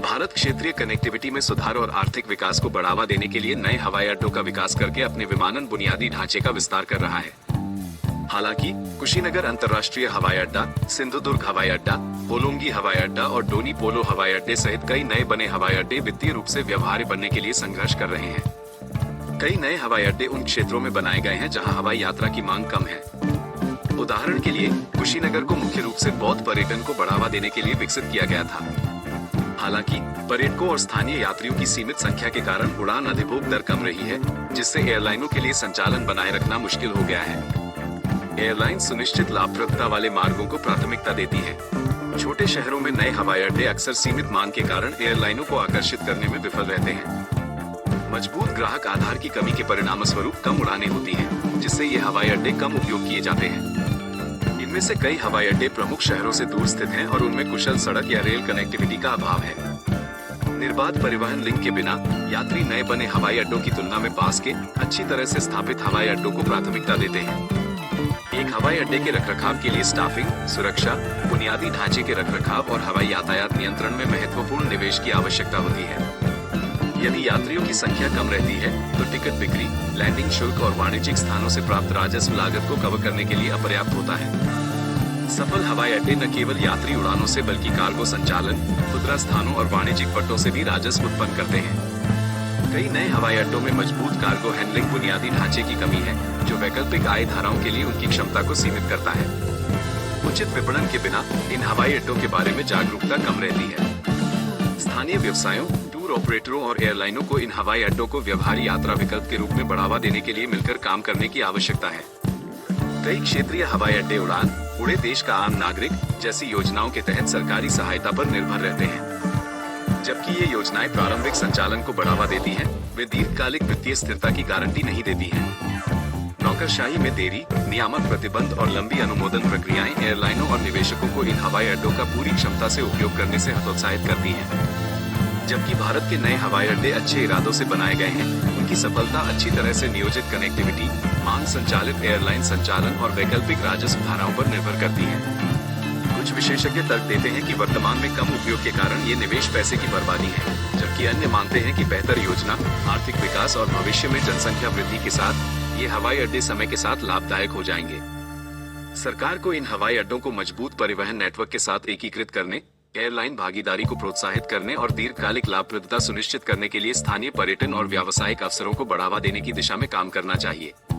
भारत क्षेत्रीय कनेक्टिविटी में सुधार और आर्थिक विकास को बढ़ावा देने के लिए नए हवाई अड्डों का विकास करके अपने विमानन बुनियादी ढांचे का विस्तार कर रहा है। हालांकि कुशीनगर अंतर्राष्ट्रीय हवाई अड्डा, सिंधुदुर्ग हवाई अड्डा, होलोंगी हवाई अड्डा और डोनी पोलो हवाई अड्डे सहित कई नए बने हवाई अड्डे वित्तीय रूप से व्यवहार्य बनने के लिए संघर्ष कर रहे हैं। कई नए हवाई अड्डे उन क्षेत्रों में बनाए गए हैं जहां हवाई यात्रा की मांग कम है। उदाहरण के लिए कुशीनगर को मुख्य रूप से बौद्ध पर्यटन को बढ़ावा देने के लिए विकसित किया गया था। हालांकि पर्यटकों और स्थानीय यात्रियों की सीमित संख्या के कारण उड़ान अधिभोग दर कम रही है, जिससे एयरलाइनों के लिए संचालन बनाए रखना मुश्किल हो गया है। एयरलाइन सुनिश्चित लाभप्रदता वाले मार्गों को प्राथमिकता देती है। छोटे शहरों में नए हवाई अड्डे अक्सर सीमित मांग के कारण एयरलाइनों को आकर्षित करने में विफल रहते हैं। मजबूत ग्राहक आधार की कमी के परिणामस्वरूप कम उड़ानें होती हैं, जिससे ये हवाई अड्डे कम उपयोग किए जाते हैं। इनमें से कई हवाई अड्डे प्रमुख शहरों से दूर स्थित हैं और उनमें कुशल सड़क या रेल कनेक्टिविटी का अभाव है। निर्बाध परिवहन लिंक के बिना यात्री नए बने हवाई अड्डों की तुलना में पास के अच्छी तरह से स्थापित हवाई अड्डों को प्राथमिकता देते हैं। एक हवाई अड्डे के रखरखाव के लिए स्टाफिंग, सुरक्षा, बुनियादी ढांचे के रखरखाव और हवाई यातायात नियंत्रण में महत्वपूर्ण निवेश की आवश्यकता होती है। यदि यात्रियों की संख्या कम रहती है तो टिकट बिक्री, लैंडिंग शुल्क और वाणिज्यिक स्थानों से प्राप्त राजस्व लागत को कवर करने के लिए अपर्याप्त होता है। सफल हवाई अड्डे न केवल यात्री उड़ानों से बल्कि कार्गो संचालन, खुदरा स्थानों और वाणिज्यिक पट्टों से भी राजस्व उत्पन्न करते हैं। कई नए हवाई अड्डों में मजबूत कार्गो हैंडलिंग बुनियादी ढांचे की कमी है, जो वैकल्पिक आय धाराओं के लिए उनकी क्षमता को सीमित करता है। उचित विपणन के बिना इन हवाई अड्डों के बारे में जागरूकता कम रहती है। स्थानीय व्यवसायों, टूर ऑपरेटरों और एयरलाइनों को इन हवाई अड्डों को व्यवहार्य यात्रा विकल्प के रूप में बढ़ावा देने के लिए मिलकर काम करने की आवश्यकता है। कई क्षेत्रीय हवाई अड्डे उड़ान, उड़े देश का आम नागरिक जैसी योजनाओं के तहत सरकारी सहायता पर निर्भर रहते हैं। जबकि ये योजनाएं प्रारंभिक संचालन को बढ़ावा देती हैं, वे दीर्घकालिक वित्तीय स्थिरता की गारंटी नहीं देती हैं। नौकरशाही में देरी, नियामक प्रतिबंध और लंबी अनुमोदन प्रक्रियाएं एयरलाइनों और निवेशकों को इन हवाई अड्डों का पूरी क्षमता से उपयोग करने से हतोत्साहित करती हैं। जबकि भारत के नए हवाई अड्डे अच्छे इरादों से बनाए गए हैं, उनकी सफलता अच्छी तरह से नियोजित कनेक्टिविटी, मांग संचालित एयरलाइन संचालन और वैकल्पिक राजस्व धाराओं पर निर्भर करती है। कुछ विशेषज्ञ तर्क देते हैं कि वर्तमान में कम उपयोग के कारण ये निवेश पैसे की बर्बादी है, जबकि अन्य मानते हैं कि बेहतर योजना, आर्थिक विकास और भविष्य में जनसंख्या वृद्धि के साथ ये हवाई अड्डे समय के साथ लाभदायक हो जाएंगे। सरकार को इन हवाई अड्डों को मजबूत परिवहन नेटवर्क के साथ एकीकृत करने, एयरलाइन भागीदारी को प्रोत्साहित करने और दीर्घकालिक लाभप्रदता सुनिश्चित करने के लिए स्थानीय पर्यटन और व्यावसायिक अवसरों को बढ़ावा देने की दिशा में काम करना चाहिए।